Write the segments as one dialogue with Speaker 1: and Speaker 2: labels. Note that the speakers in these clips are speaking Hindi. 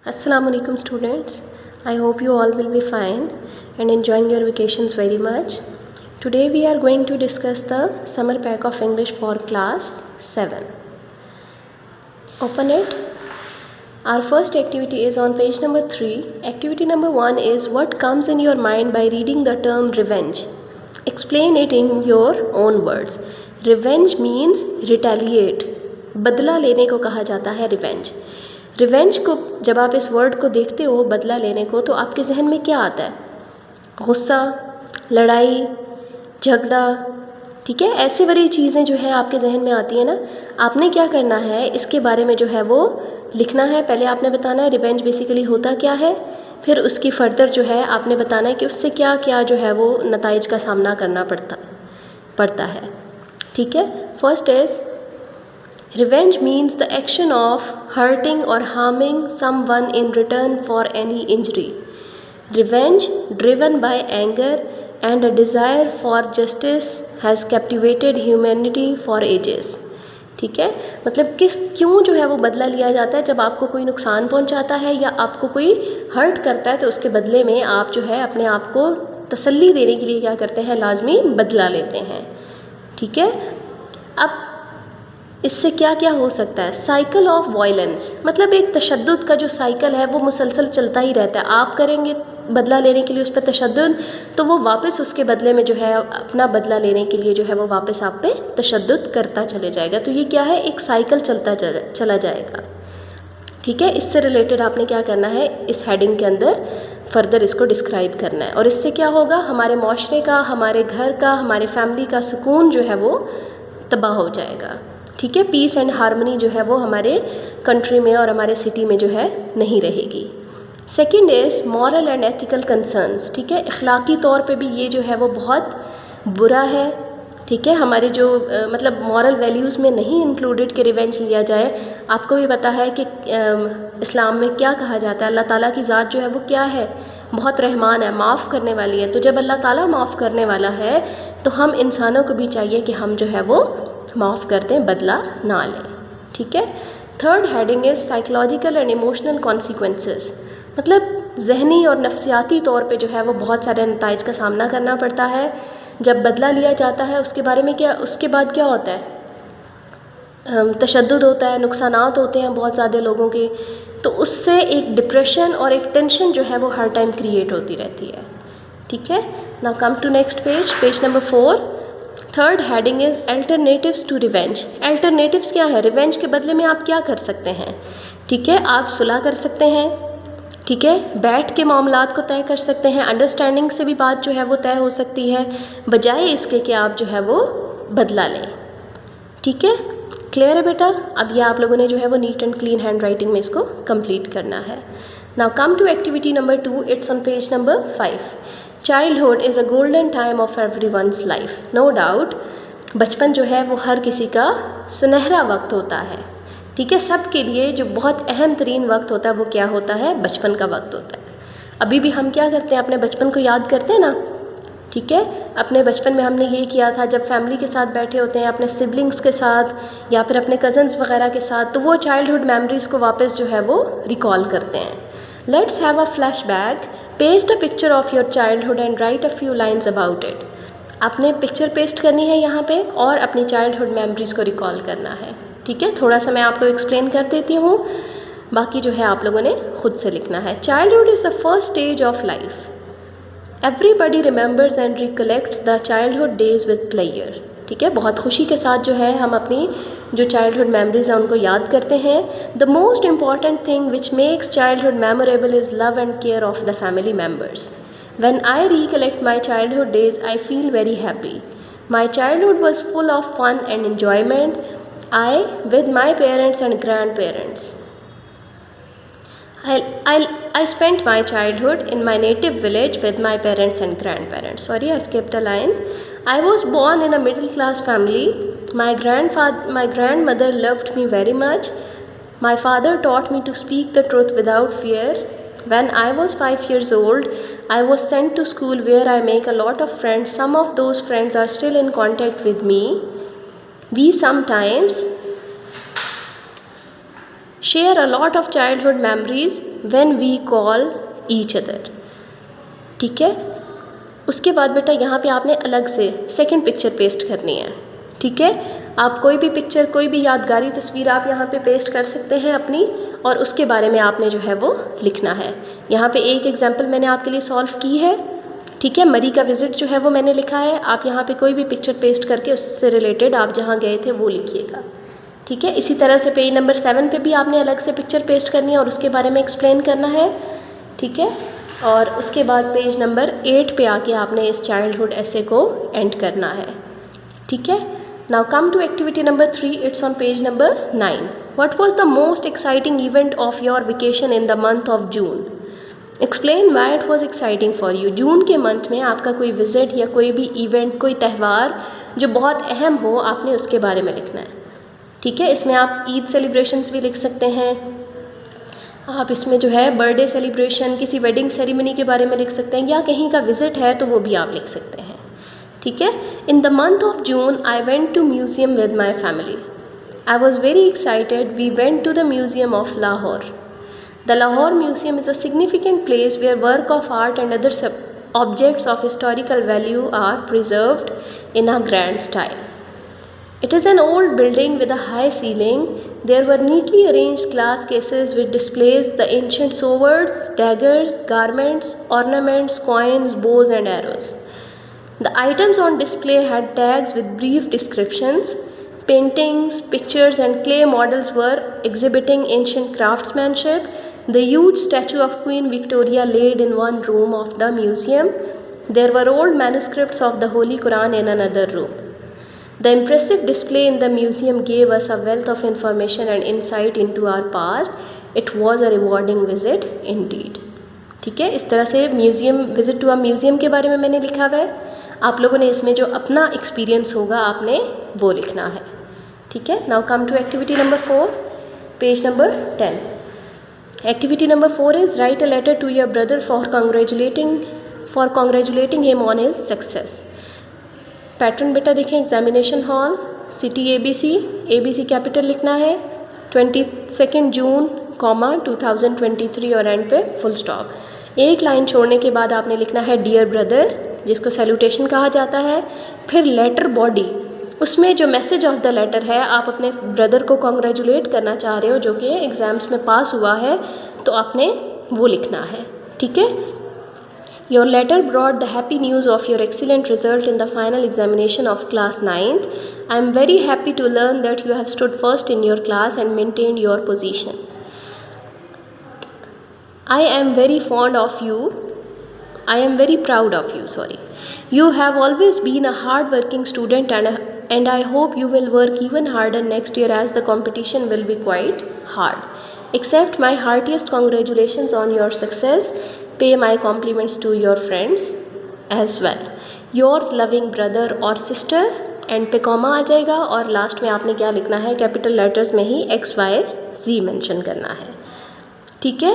Speaker 1: Assalamu alaikum students. I hope you all will be fine and enjoying your vacations very much. Today we are going to discuss the summer pack of English for class 7. Open it. Our first activity is on page number 3. Activity number 1 is what comes in your mind by reading the term revenge. Explain it in your own words. Revenge means retaliate. बदला लेने को कहा जाता है रिवेंज. रिवेंज को जब आप इस वर्ड को देखते हो बदला लेने को, तो आपके जहन में क्या आता है? गुस्सा, लड़ाई, झगड़ा, ठीक है, ऐसी वाली चीज़ें जो है आपके जहन में आती है ना. आपने क्या करना है, इसके बारे में जो है वो लिखना है. पहले आपने बताना है रिवेंज बेसिकली होता क्या है, फिर उसकी फर्दर जो है आपने बताना है कि उससे क्या क्या जो है वो नताइज का सामना करना पड़ता है. ठीक है. First is revenge means the action of hurting or harming someone in return for any injury. Revenge, driven by anger and a desire for justice, has captivated humanity for ages. ठीक है, मतलब क्यों जो है वो बदला लिया जाता है? जब आपको कोई नुकसान पहुंचाता है या आपको कोई हर्ट करता है, तो उसके बदले में आप जो है अपने आप को तसल्ली देने के लिए क्या करते हैं? लाजमी बदला लेते हैं. ठीक है. अब इससे क्या क्या हो सकता है? साइकिल ऑफ वायलेंस, मतलब एक तशद्दुद का जो साइकिल है वो मुसलसल चलता ही रहता है. आप करेंगे बदला लेने के लिए उस पर तशद्दुद, तो वो वापस उसके बदले में जो है अपना बदला लेने के लिए जो है वो वापस आप पे तशद्दुद करता चले जाएगा. तो ये क्या है? एक साइकिल चलता चला जाएगा. ठीक है. इससे रिलेटेड आपने क्या करना है, इस हेडिंग के अंदर फर्दर इसको डिस्क्राइब करना है. और इससे क्या होगा? हमारे माशरे का, हमारे घर का, हमारे फैमिली का सुकून जो है वो तबाह हो जाएगा. ठीक है. पीस एंड हार्मनी जो है वो हमारे कंट्री में और हमारे सिटी में जो है नहीं रहेगी. Second is moral and ethical concerns. ठीक है. अखलाकी तौर पे भी ये जो है वो बहुत बुरा है. ठीक है. हमारे जो मतलब मॉरल वैल्यूज़ में नहीं इंक्लूडेड कि रिवेंज लिया जाए. आपको भी पता है कि इस्लाम में क्या कहा जाता है? अल्लाह ताला की ज़ात जो है वो क्या है? बहुत रहमान है, माफ़ करने वाली है. तो जब अल्लाह ताला माफ़ करने वाला है, तो हम इंसानों को भी चाहिए कि हम जो है वो माफ़ कर दें, बदला ना लें. ठीक है. Third heading is psychological and emotional consequences, मतलब जहनी और नफ्सियाती तौर पे जो है वो बहुत सारे नताइज का सामना करना पड़ता है जब बदला लिया जाता है. उसके बाद क्या होता है? तशद्दुद होता है, नुकसानात होते हैं बहुत ज़्यादा लोगों के. तो उससे एक डिप्रेशन और एक टेंशन जो है वो हर टाइम क्रिएट होती रहती है. ठीक है. Now come to next page number 4. Third heading is alternatives to revenge. Alternatives क्या है? रिवेंज के बदले में आप क्या कर सकते हैं? ठीक है. आप सुलह कर सकते हैं. ठीक है. बैठ के मामलात को तय कर सकते हैं. अंडरस्टैंडिंग से भी बात जो है वो तय हो सकती है, बजाय इसके कि आप जो है वो बदला लें. ठीक है. क्लियर है बेटा? अब ये आप लोगों ने जो है वो neat and clean handwriting में इसको कंप्लीट करना है. Now come to activity number 2. It's on page number 5. Childhood is a golden time of everyone's life. No doubt बचपन जो है वो हर किसी का सुनहरा वक्त होता है. ठीक है. सब के लिए जो बहुत अहम तरीन वक्त होता है वो क्या होता है? बचपन का वक्त होता है. अभी भी हम क्या करते हैं? अपने बचपन को याद करते हैं ना. ठीक है. अपने बचपन में हमने ये किया था, जब फैमिली के साथ बैठे होते हैं, अपने सिबलिंग्स के साथ या फिर अपने कज़न्स वगैरह के साथ, तो वो चाइल्डहुड मेमोरीज़ को वापस जो है वो रिकॉल करते हैं. Let's have a flashback. Paste a picture of your childhood and right a few lines about it. आपने पिक्चर पेस्ट करनी है यहाँ पे और अपनी चाइल्डहुड मेमोरीज़ को रिकॉल करना है. ठीक है. थोड़ा सा मैं आपको एक्सप्लेन कर देती हूँ, बाकी जो है आप लोगों ने खुद से लिखना है. Childhood is the first stage of life. Everybody remembers and recollects the childhood days with player. ठीक है. बहुत खुशी के साथ जो है हम अपनी जो चाइल्डहुड मेमोरीज हैं उनको याद करते हैं. The most important thing which makes childhood memorable is love and care of the family members. When I recollect my childhood days, I feel very happy. My childhood was full of fun and enjoyment. With my parents and grandparents. I spent my childhood in my native village with my parents and grandparents. Sorry, I skipped a line. I was born in a middle class family. My grandmother loved me very much. My father taught me to speak the truth without fear. When I was 5 years old, I was sent to school where I make a lot of friends. Some of those friends are still in contact with me. We sometimes share a lot of childhood memories when we call each other. ठीक है, उसके बाद बेटा यहाँ पे आपने अलग से सेकंड पिक्चर पेस्ट करनी है। ठीक है, आप कोई भी पिक्चर, कोई भी यादगारी तस्वीर आप यहाँ पे पेस्ट कर सकते हैं अपनी, और उसके बारे में आपने जो है वो लिखना है। यहाँ पे एक एग्जाम्पल मैंने आपके लिए सॉल्व की है। ठीक है, मरी का विज़िट जो है वो मैंने लिखा है। आप यहाँ पे कोई भी पिक्चर पेस्ट करके उससे रिलेटेड आप जहाँ गए थे वो लिखिएगा। ठीक है, इसी तरह से पेज नंबर 7 पे भी आपने अलग से पिक्चर पेस्ट करनी है और उसके बारे में एक्सप्लेन करना है। ठीक है, और उसके बाद पेज नंबर 8 पे आके आपने इस चाइल्डहुड ऐसे को एंड करना है। ठीक है, now come to activity number 3, it's on page number 9। What was the most exciting event of your vacation in the month of June? Explain why it was exciting for you. जून के मंथ में आपका कोई विजिट या कोई भी इवेंट, कोई त्यौहार जो बहुत अहम हो, आपने उसके बारे में लिखना है। ठीक है, इसमें आप ईद सेलिब्रेशंस भी लिख सकते हैं, आप इसमें जो है बर्थडे सेलिब्रेशन, किसी वेडिंग सेरेमनी के बारे में लिख सकते हैं, या कहीं का विजिट है तो वो भी आप लिख सकते हैं। ठीक है, in the month of June I went to museum with my family. I was very excited. We went to the museum of Lahore. The Lahore Museum is a significant place where work of art and other objects of historical value are preserved in a grand style. It is an old building with a high ceiling. There were neatly arranged glass cases which displays the ancient swords, daggers, garments, ornaments, coins, bows and arrows. The items on display had tags with brief descriptions. Paintings, pictures and clay models were exhibiting ancient craftsmanship. The huge statue of Queen Victoria laid in one room of the museum. There were old manuscripts of the Holy Quran in another room. The impressive display in the museum gave us a wealth of information and insight into our past. It was a rewarding visit indeed. ठीक है, इस तरह से museum, visit to a museum के बारे में मैंने लिखा हुआ है। आप लोगों ने इसमें जो अपना एक्सपीरियंस होगा आपने वो लिखना है। ठीक है, now come to activity number 4, page number 10। Activity number 4 is write a letter to your brother for congratulating him on his success. Pattern बेटा देखें, examination hall, city ABC, ABC capital लिखना है, 22 जून, 2023 और एंड पे फुल स्टॉप। एक लाइन छोड़ने के बाद आपने लिखना है डियर ब्रदर, जिसको सैल्यूटेशन कहा जाता है। फिर लेटर बॉडी, उसमें जो मैसेज ऑफ द लेटर है, आप अपने ब्रदर को कॉन्ग्रेचुलेट करना चाह रहे हो जो कि एग्ज़ाम्स में पास हुआ है, तो आपने वो लिखना है। ठीक है, your letter brought the happy news of your excellent result in the final examination of class 9th। I am very happy to learn that you have stood first in your class and maintained your position. I am very fond of you, I am very proud of you, sorry. You have always been a hard-working student and I hope you will work even harder next year as the competition will be quite hard. Accept my heartiest congratulations on your success. Pay my compliments to your friends as well. Yours loving brother or sister, and पे कॉमा आ जाएगा और लास्ट में आपने क्या लिखना है, कैपिटल लेटर्स में ही XYZ मेंशन करना है। ठीक है,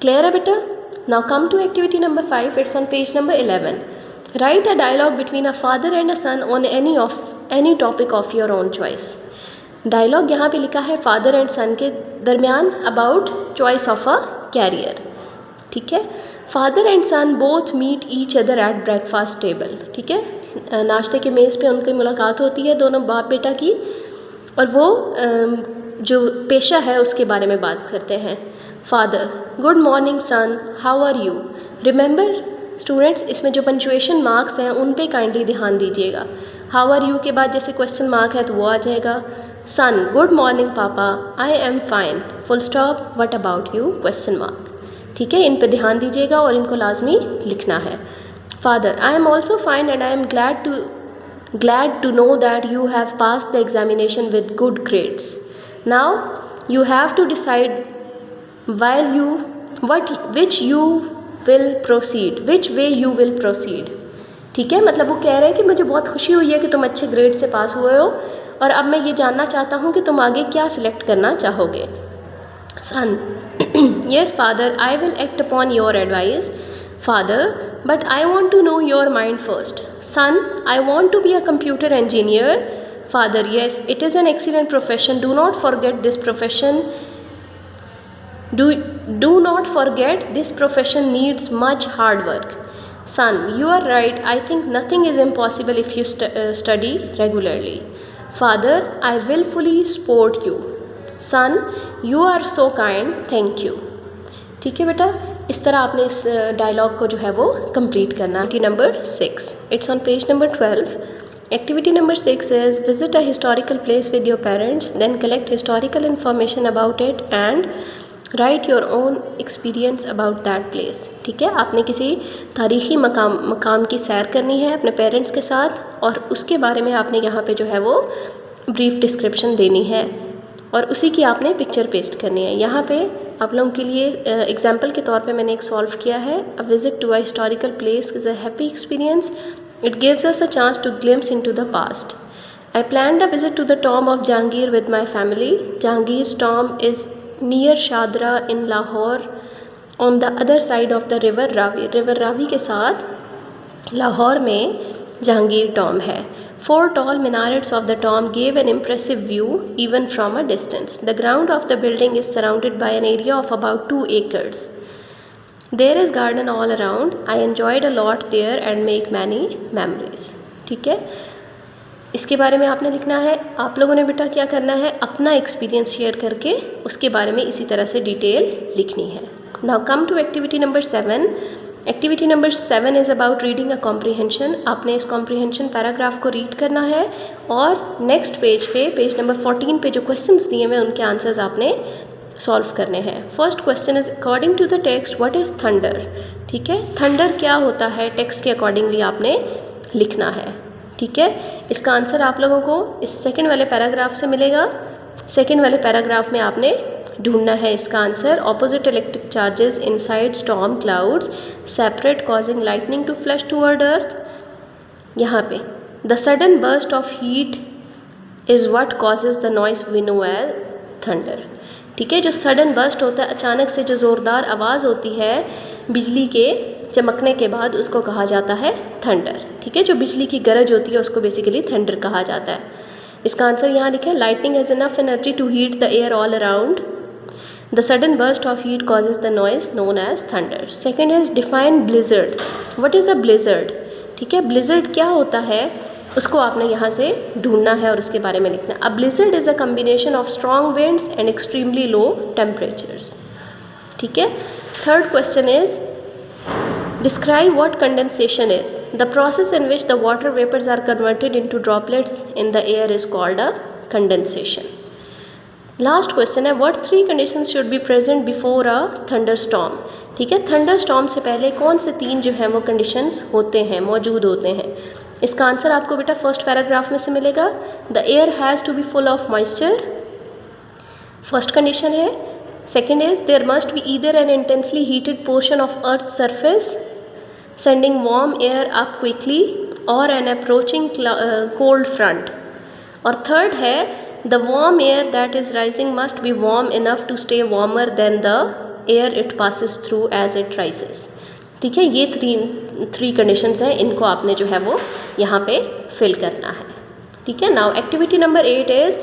Speaker 1: क्लियर है बेटा? Now come to activity number 5. It's on page number 11. Write a dialogue between a father and a son on any topic of your own choice. Dialogue यहाँ पे लिखा है फादर एंड सन के दरमियान about choice of a career. ठीक है, father and son both meet each other at breakfast table. ठीक है, नाश्ते के मेज़ पे उनकी मुलाकात होती है दोनों बाप बेटा की, और वो जो पेशा है उसके बारे में बात करते हैं। Father, good morning son, how are you? Remember students, इसमें जो पंचुएशन मार्क्स हैं उन पे काइंडली ध्यान दीजिएगा। हाउ आर यू के बाद जैसे क्वेश्चन मार्क है तो वो आ जाएगा। सन, गुड मॉर्निंग पापा, I am fine, full stop, what about you, question mark. ठीक है, इन पे ध्यान दीजिएगा और इनको लाजमी लिखना है। Father, I am also fine and I am glad to know that you have passed the examination with good grades. Now you have to decide which way you will proceed. ठीक है, मतलब वो कह रहे हैं कि मुझे बहुत खुशी हुई है कि तुम अच्छे ग्रेड से पास हुए हो और अब मैं ये जानना चाहता हूँ कि तुम आगे क्या सिलेक्ट करना चाहोगे। सन, yes father, I will act upon your advice. Father, but I want to know your mind first. Son, I want to be a computer engineer. Father, yes, it is an excellent profession. Do not forget this profession. Do not forget this profession needs much hard work. Son, you are right. I think nothing is impossible if you study regularly. Father, I will fully support you. Son, you are so kind. Thank you. ठीक है बेटा, इस तरह आपने इस डायलॉग को जो है वो कंप्लीट करना। Activity number 6, it's on page number 12. Activity number 6 is visit a historical place with your parents, then collect historical information about it and write your own experience about that place. ठीक है, आपने किसी तारीख़ी मकाम की सैर करनी है अपने पेरेंट्स के साथ और उसके बारे में आपने यहाँ पे जो है वो ब्रीफ डिस्क्रिप्शन देनी है और उसी की आपने पिक्चर पेस्ट करनी है। यहाँ पे आप लोगों के लिए एग्जाम्पल के तौर पे मैंने एक सॉल्व किया है। A visit to a historical place is a happy experience. It gives us a chance to glimpse into the past. I planned a visit to the tomb of Jahangir with my family. Jahangir's tomb is near Shadra in Lahore on the other side of the river Ravi. River Ravi के साथ लाहौर में जहांगीर tomb है. 4 tall minarets of the tomb gave an impressive view even from a distance. The ground of the building is surrounded by an area of about 2 acres. There is garden all around. I enjoyed a lot there and make many memories. ठीक है, इसके बारे में आपने लिखना है। आप लोगों ने बेटा क्या करना है, अपना एक्सपीरियंस शेयर करके उसके बारे में इसी तरह से डिटेल लिखनी है। Now come to activity number 7. Activity number 7 is about reading a comprehension. आपने इस कॉम्प्रीहेंशन पैराग्राफ को रीड करना है और नेक्स्ट पेज पे पेज नंबर 14 पे जो क्वेश्चंस दिए हुए उनके आंसर्स आपने सॉल्व करने हैं। First question is according to the text what is thunder. ठीक है, थंडर क्या होता है टेक्स्ट के अकॉर्डिंगली आपने लिखना है। ठीक है, इसका आंसर आप लोगों को इस सेकंड वाले पैराग्राफ से मिलेगा। सेकंड वाले पैराग्राफ में आपने ढूंढना है इसका answer. Opposite electric charges inside storm clouds separate causing lightning to flash toward earth. यहाँ पे the sudden burst of heat is what causes the noise we know as thunder. ठीक है, जो सडन बर्स्ट होता है, अचानक से जो ज़ोरदार आवाज़ होती है बिजली के चमकने के बाद, उसको कहा जाता है थंडर. ठीक है, जो बिजली की गरज होती है उसको बेसिकली थंडर कहा जाता है. इसका आंसर यहाँ लिखे, lightning has enough energy to heat the air all around. The sudden burst of heat causes the noise known as thunder. Second is define blizzard. What is a blizzard. ठीक है, ब्लिजर्ड क्या होता है उसको आपने यहाँ से ढूंढना है और उसके बारे में लिखना है. A blizzard is a combination of strong winds and extremely low temperatures. ठीक है, third question is describe what condensation is. The process in which the water vapours are converted into droplets in the air is called a condensation. Last question है what 3 conditions should be present before a thunder storm. ठीक है, थंडर स्टॉर्म से पहले कौन से 3 जो हैं वो कंडीशंस होते हैं, मौजूद होते हैं. इसका आंसर आपको बेटा फर्स्ट पैराग्राफ में से मिलेगा. The air has to be full of moisture, first condition है. Second is there must be either an intensely heated portion of earth surface sending warm air up quickly और एन अप्रोचिंग कोल्ड फ्रंट. और थर्ड है the warm air that is rising must be warm enough to stay warmer than the air it passes through as it rises. ठीक है, ये थ्री कंडीशंस हैं, इनको आपने जो है वो यहाँ पे फिल करना है. ठीक है, now activity number 8 is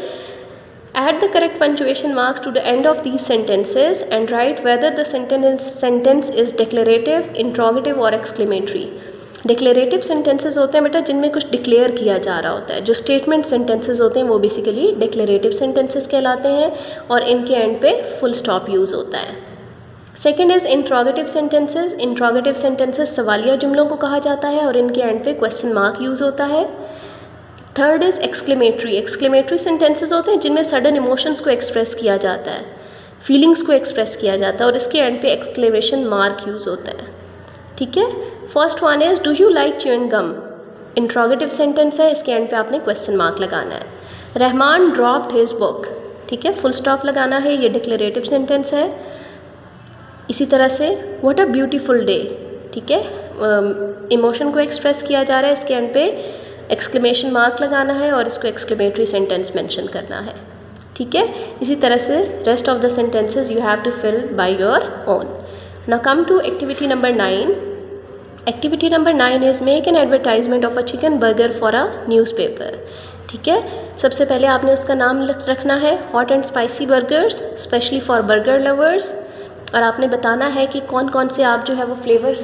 Speaker 1: add the correct punctuation marks to the end of these sentences and write whether the sentence is declarative, interrogative और एक्सक्लेमेटरी. डिक्लेरेटिव सेंटेंसेज होते हैं बेटा जिनमें कुछ डिक्लेयर किया जा रहा होता है. जो स्टेटमेंट सेंटेंसेज होते हैं वो बेसिकली डिक्लेरेटिव सेंटेंसेज कहलाते हैं और इनके एंड पे फुल स्टॉप यूज़ होता है. Second is interrogative sentences. Interrogative sentences सवालिया जुमलों को कहा जाता है और इनके एंड पे क्वेश्चन मार्क यूज़ होता है. Third is exclamatory. Exclamatory sentences होते हैं जिनमें सडन इमोशंस को एक्सप्रेस किया जाता है, फीलिंग्स को एक्सप्रेस किया जाता है और इसके एंड पे एक्सक्लेमेशन मार्क यूज़ होता है. ठीक है, first one is do you like chewing gum. Interrogative sentence है, इसके एंड पे आपने क्वेश्चन मार्क लगाना है. Rahman dropped his book. ठीक है, फुल स्टॉप लगाना है, ये डिक्लेरेटिव सेंटेंस है. इसी तरह से व्हाट अ ब्यूटीफुल डे. ठीक है, इमोशन को एक्सप्रेस किया जा रहा है, इसके एंड पे एक्सक्लेमेशन मार्क लगाना है और इसको एक्सक्लेमेटरी सेंटेंस मेंशन करना है. ठीक है, इसी तरह से rest of the sentences you have to fill by your own. Now come to activity number 9. Activity number 9 is make an advertisement of a chicken burger for a newspaper. ठीक है, सबसे पहले आपने उसका नाम रखना है hot and spicy burgers specially for burger lovers. और आपने बताना है कि कौन कौन से आप जो है वो फ्लेवर्स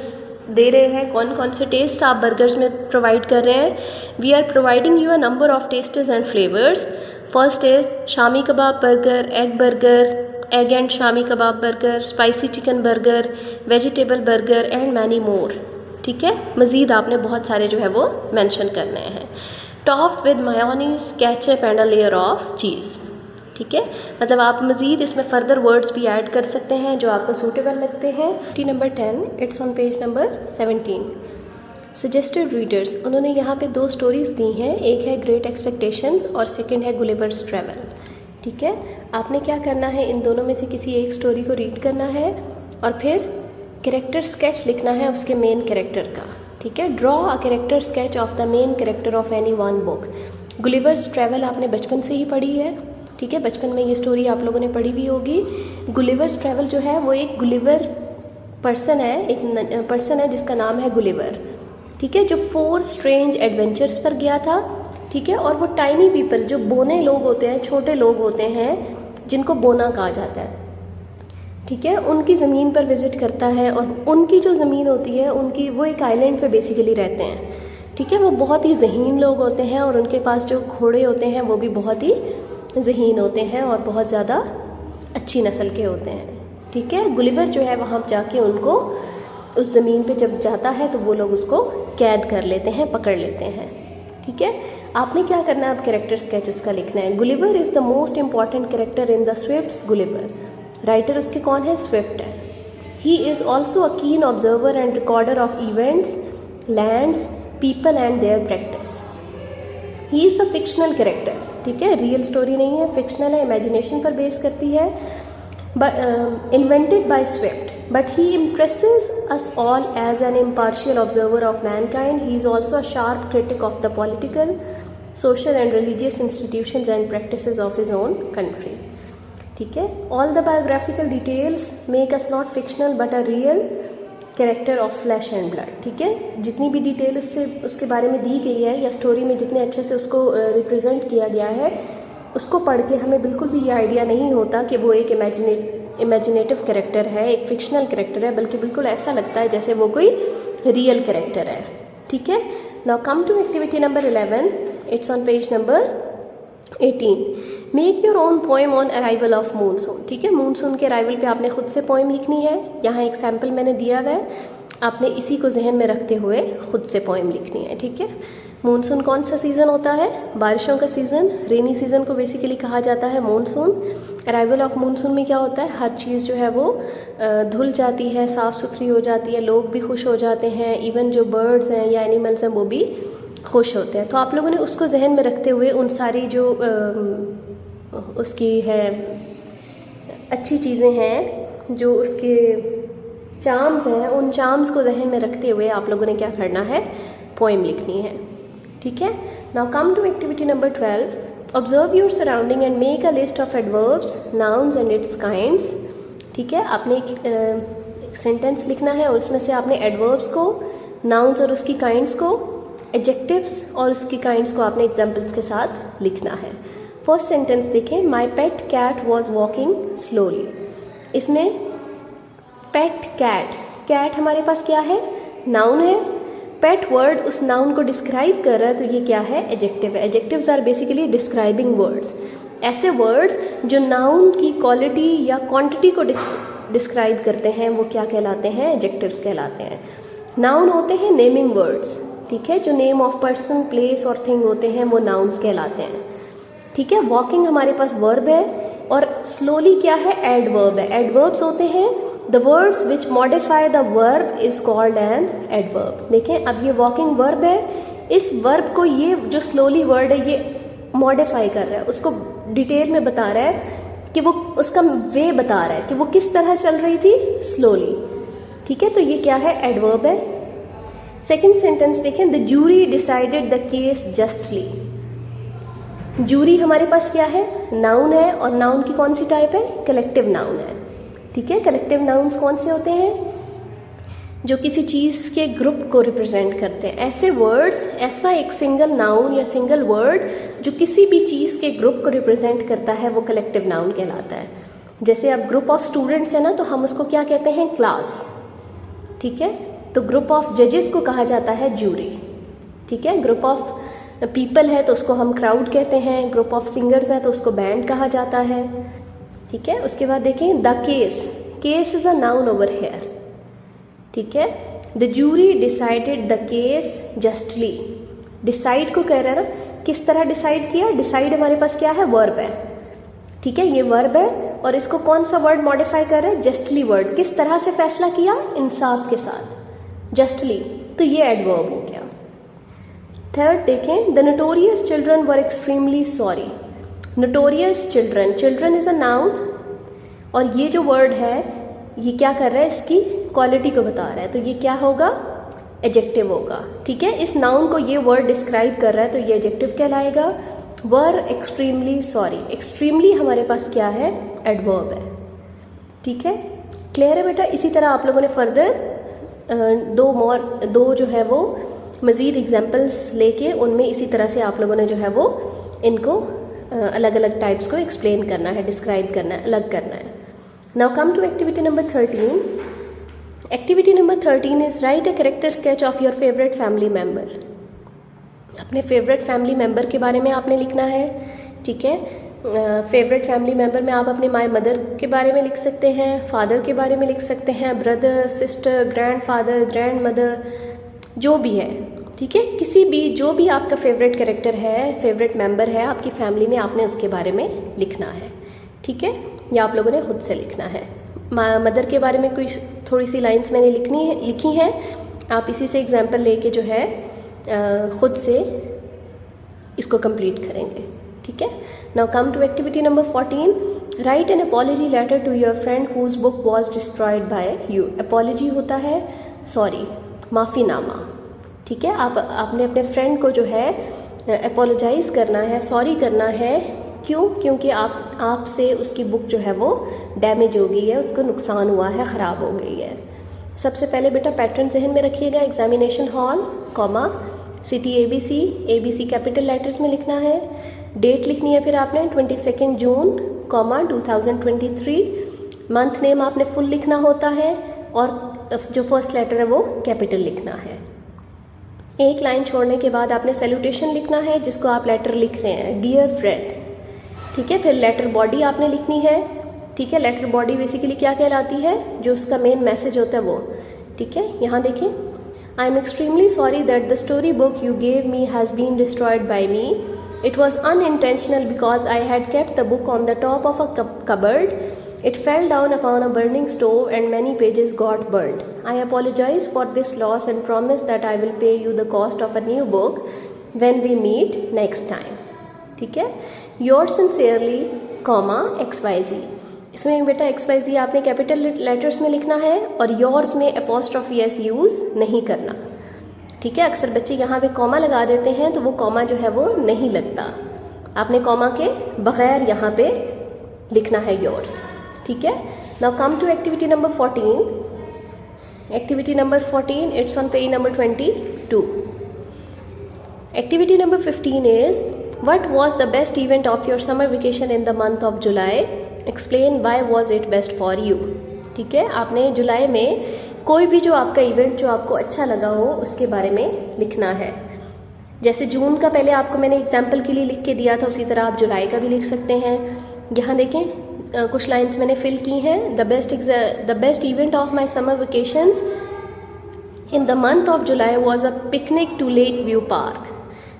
Speaker 1: दे रहे हैं, कौन कौन से टेस्ट आप बर्गर्स में प्रोवाइड कर रहे हैं। We are providing you a number of tastes and flavours. First is shami kebab burger, egg and shami kebab burger, spicy chicken burger, vegetable burger and many more. ठीक है, मज़ीद आपने बहुत सारे जो है वो मेंशन करने हैं। Topped with mayonnaise, ketchup and a layer of cheese. ठीक है, मतलब आप मज़ीद इसमें फर्दर वर्ड्स भी ऐड कर सकते हैं जो आपको सूटेबल लगते हैं। Number 10, it's on page number 17। Suggested readers, उन्होंने यहाँ पे 2 स्टोरीज़ दी हैं, एक है ग्रेट एक्सपेक्टेशंस और सेकंड है गुलिवर्स ट्रैवल। ठीक है, आपने क्या करना है, इन दोनों में से किसी एक स्टोरी को रीड करना है और फिर कैरेक्टर स्केच लिखना है उसके मेन कैरेक्टर का। ठीक है, draw a character sketch of the main character of any one book. Gulliver's travel आपने बचपन से ही पढ़ी है। ठीक है, बचपन में ये स्टोरी आप लोगों ने पढ़ी भी होगी। गुलिवर्स ट्रैवल जो है वो एक गुलिवर पर्सन है, एक पर्सन है जिसका नाम है गुलिवर। ठीक है, जो 4 स्ट्रेंज एडवेंचर्स पर गया था। ठीक है, और वो टाइनी पीपल, जो बोने लोग होते हैं, छोटे लोग होते हैं जिनको बोना कहा जाता है। ठीक है, उनकी ज़मीन पर विज़िट करता है और उनकी जो ज़मीन होती है उनकी, वो एक आइलैंड पे बेसिकली रहते हैं। ठीक है, वो बहुत ही ज़हीन लोग होते हैं और उनके पास जो घोड़े होते हैं वो भी बहुत ही ज़हीन होते हैं और बहुत ज़्यादा अच्छी नस्ल के होते हैं। ठीक है, गुलिवर जो है वहाँ जाके उनको उस ज़मीन पे जब जाता है तो वो लोग उसको कैद कर लेते हैं, पकड़ लेते हैं। ठीक है, आपने क्या करना है, अब कैरेक्टर स्केच उसका लिखना है। Gulliver is the most important character in the Swift's Gulliver. Writer उसके कौन है, स्विफ्ट है। ही is also a keen observer and recorder of events, lands, people and their practice. He is a fictional character. ठीक है, रियल स्टोरी नहीं है, फिक्शनल है, इमेजिनेशन पर बेस करती है, invented by Swift, but he impresses us all as an impartial observer of mankind. He is also a sharp critic of the political, social and religious institutions and practices of his own country. ठीक है, all the biographical details make us not fictional but a real character of flesh and blood. ठीक है, जितनी भी डिटेल उसके बारे में दी गई है या स्टोरी में जितने अच्छे से उसको रिप्रेजेंट किया गया है, उसको पढ़ के हमें बिल्कुल भी ये आइडिया नहीं होता कि वो एक इमेजिनेटिव कैरेक्टर है, एक फिक्शनल कैरेक्टर है, बल्कि बिल्कुल ऐसा लगता है जैसे वो कोई रियल कैरेक्टर है। ठीक है, now come to activity number 11। It's on page number 18. Make your own poem on arrival of monsoon. ठीक है, मानसून के अराइवल पे आपने खुद से पोएम लिखनी है। यहाँ एक सैम्पल मैंने दिया हुआ है, आपने इसी को जहन में रखते हुए खुद से पोएम लिखनी है। ठीक है, मानसून कौन सा सीज़न होता है, बारिशों का सीज़न, रेनी सीज़न को बेसिकली कहा जाता है मानसून। अराइवल ऑफ मानसून में क्या होता है, हर चीज़ जो है वो धुल जाती है, साफ़ सुथरी हो जाती है, लोग भी खुश हो जाते हैं, इवन जो बर्ड्स हैं या एनिमल्स हैं वो भी खुश होते हैं। तो आप लोगों ने उसको जहन में रखते हुए उन सारी जो उसकी है अच्छी चीज़ें हैं, जो उसके चार्म्स हैं, उन चार्म्स को जहन में रखते हुए आप लोगों ने क्या करना है, पोएम लिखनी है। ठीक है, now come to activity number 12। Observe your surrounding and make a list of adverbs, nouns and its kinds. ठीक है, आपने एक सेंटेंस लिखना है और उसमें से आपने एडवर्ब्स को, नाउन्स और उसकी काइंड्स को, एडजेक्टिव्स और उसकी काइंड्स को आपने एग्जाम्पल्स के साथ लिखना है। फर्स्ट सेंटेंस देखें, माई पेट कैट वॉज वॉकिंग स्लोली। इसमें पेट कैट, कैट हमारे पास क्या है, नाउन है। पेट वर्ड उस नाउन को डिस्क्राइब कर रहा है, तो ये क्या है, एडजेक्टिव है। Adjectives are basically describing words, ऐसे वर्ड्स जो नाउन की क्वालिटी या क्वांटिटी को डिस्क्राइब करते हैं, वो क्या कहलाते हैं, एडजेक्टिव्स कहलाते हैं। नाउन होते हैं नेमिंग वर्ड्स। ठीक है, जो नेम ऑफ पर्सन, प्लेस और थिंग होते हैं वो नाउन्स कहलाते हैं। ठीक है, वॉकिंग हमारे पास वर्ब है और स्लोली क्या है, एडवर्ब है। एडवर्ब्स होते हैं the words which modify the verb is called an adverb. देखें, अब ये वॉकिंग वर्ब है, इस वर्ब को ये जो स्लोली वर्ड है ये मॉडिफाई कर रहा है, उसको डिटेल में बता रहा है कि वो उसका वे बता रहा है कि वो किस तरह चल रही थी, स्लोली। ठीक है, तो ये क्या है, एडवर्ब है। सेकेंड सेंटेंस देखें, the jury decided the case justly. Jury हमारे पास क्या है, नाउन है, और नाउन की कौन सी टाइप है, कलेक्टिव नाउन है। ठीक है, कलेक्टिव नाउन्स कौन से होते हैं, जो किसी चीज़ के ग्रुप को रिप्रेजेंट करते हैं। ऐसे वर्ड्स, ऐसा एक सिंगल नाउन या सिंगल वर्ड जो किसी भी चीज़ के ग्रुप को रिप्रेजेंट करता है, वो कलेक्टिव नाउन कहलाता है। जैसे अब ग्रुप ऑफ स्टूडेंट्स है ना, तो हम उसको क्या कहते हैं, क्लास। ठीक है, तो ग्रुप ऑफ जजेस को कहा जाता है जूरी। ठीक है, ग्रुप ऑफ पीपल है तो उसको हम क्राउड कहते हैं, ग्रुप ऑफ सिंगर्स है तो उसको बैंड कहा जाता है। ठीक है, उसके बाद देखें the case, case is a noun over here. ठीक है, the jury decided the case justly. Decide को कह रहा है ना, किस तरह डिसाइड किया, डिसाइड हमारे पास क्या है, वर्ब है। ठीक है, ये वर्ब है और इसको कौन सा वर्ड मॉडिफाई कर रहा है, जस्टली वर्ड। किस तरह से फैसला किया, इंसाफ के साथ, जस्टली, तो ये एडवर्ब हो गया। थर्ड देखें, the notorious children were extremely sorry. Notorious children, children is a noun और ये जो वर्ड है ये क्या कर रहा है, इसकी क्वालिटी को बता रहा है, तो ये क्या होगा, एडजेक्टिव होगा। ठीक है, इस नाउन को ये वर्ड डिस्क्राइब कर रहा है तो ये एडजेक्टिव कहलाएगा। वर एक्सट्रीमली सॉरी, एक्सट्रीमली हमारे पास क्या है, एडवर्ब है। ठीक है, क्लियर है बेटा। इसी तरह आप लोगों ने फर्दर दो जो है वो मज़ीद एग्जाम्पल्स लेके उनमें इसी तरह से आप लोगों ने जो है वो इनको अलग अलग टाइप्स को एक्सप्लेन करना है, डिस्क्राइब करना है, अलग करना है। Now come to activity number 13। Activity number 13 is write a character sketch of your favourite family member. अपने फेवरेट फैमिली मेम्बर के बारे में आपने लिखना है। ठीक है, फेवरेट फैमिली मेम्बर में आप अपने माय मदर के बारे में लिख सकते हैं, फादर के बारे में लिख सकते हैं, brother, sister, grandfather, grand mother, जो भी है। ठीक है, किसी भी जो भी आपका फेवरेट कैरेक्टर है, फेवरेट मेंबर है आपकी फैमिली में, आपने उसके बारे में लिखना है। ठीक है, या आप लोगों ने खुद से लिखना है। मदर के बारे में कोई थोड़ी सी लाइंस मैंने लिखी हैं, आप इसी से एग्जांपल लेके जो है खुद से इसको कंप्लीट करेंगे। ठीक है, now come to activity number 14। Write an apology letter to your friend whose book was destroyed by you. Apology होता है सॉरी, माफ़ीनामा। ठीक है, आपने अपने फ्रेंड को जो है अपोलोजाइज करना है, सॉरी करना है। क्यों, क्योंकि आपसे उसकी बुक जो है वो डैमेज हो गई है, उसको नुकसान हुआ है, ख़राब हो गई है। सबसे पहले बेटा पैटर्न जहन में रखिएगा, examination hall, comma, city ABC, ABC capital letters में लिखना है। डेट लिखनी है फिर आपने 22 जून, कॉमा 2023। मंथ नेम आपने फुल लिखना होता है और जो फर्स्ट लेटर है वो कैपिटल लिखना है। एक लाइन छोड़ने के बाद आपने सैल्यूटेशन लिखना है जिसको आप लेटर लिख रहे हैं, डियर फ्रेंड। ठीक है, फिर लेटर बॉडी आपने लिखनी है। ठीक है, लेटर बॉडी बेसिकली क्या कहलाती है, जो उसका मेन मैसेज होता है वो। ठीक है, यहाँ देखें, I am extremely sorry that the story book you gave me has been destroyed by me. It was unintentional because I had kept the book on the top of a cupboard. It fell down upon a burning stove and many pages got burned. I apologize for this loss and promise that I will pay you the cost of a new book when we meet next time. ठीक है, yours sincerely, XYZ. इसमें बेटा XYZ आपने कैपिटल लेटर्स में लिखना है और yours में apostrophe s यूज़ नहीं करना। ठीक है, अक्सर बच्चे यहाँ पे कॉमा लगा देते हैं तो वो कॉमा जो है वो नहीं लगता, आपने कॉमा के बगैर यहाँ पे लिखना है yours। ठीक है, now come to activity number 14. Activity number 14, it's on page number 22. Activity number 15 is what was the best event of your summer vacation in the month of July. Explain why was it best for you. ठीक है, आपने जुलाई में कोई भी जो आपका इवेंट जो आपको अच्छा लगा हो उसके बारे में लिखना है। जैसे जून का पहले आपको मैंने एग्जाम्पल के लिए लिख के दिया था, उसी तरह आप जुलाई का भी लिख सकते हैं। यहाँ देखें, कुछ लाइंस मैंने फिल की हैं। The best event of my summer vacations in the month of July was a picnic to Lake View Park.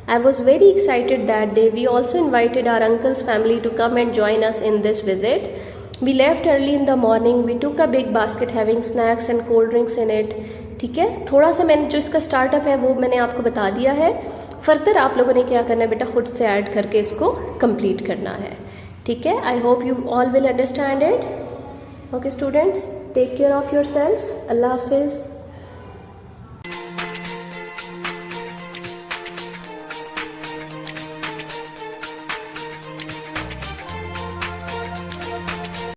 Speaker 1: I was very excited that day. We also invited our uncle's family to come and join us in this visit. We left early in the morning. We took a big basket having snacks and cold drinks in it. ठीक है, थोड़ा सा मैंने जो इसका स्टार्टअप है वो मैंने आपको बता दिया है। फर्दर आप लोगों ने क्या करना है बेटा, खुद से ऐड करके इसको कंप्लीट करना है। ठीक है, I hope you all will understand it. Okay students, take care of your self. Allah हाफिज़.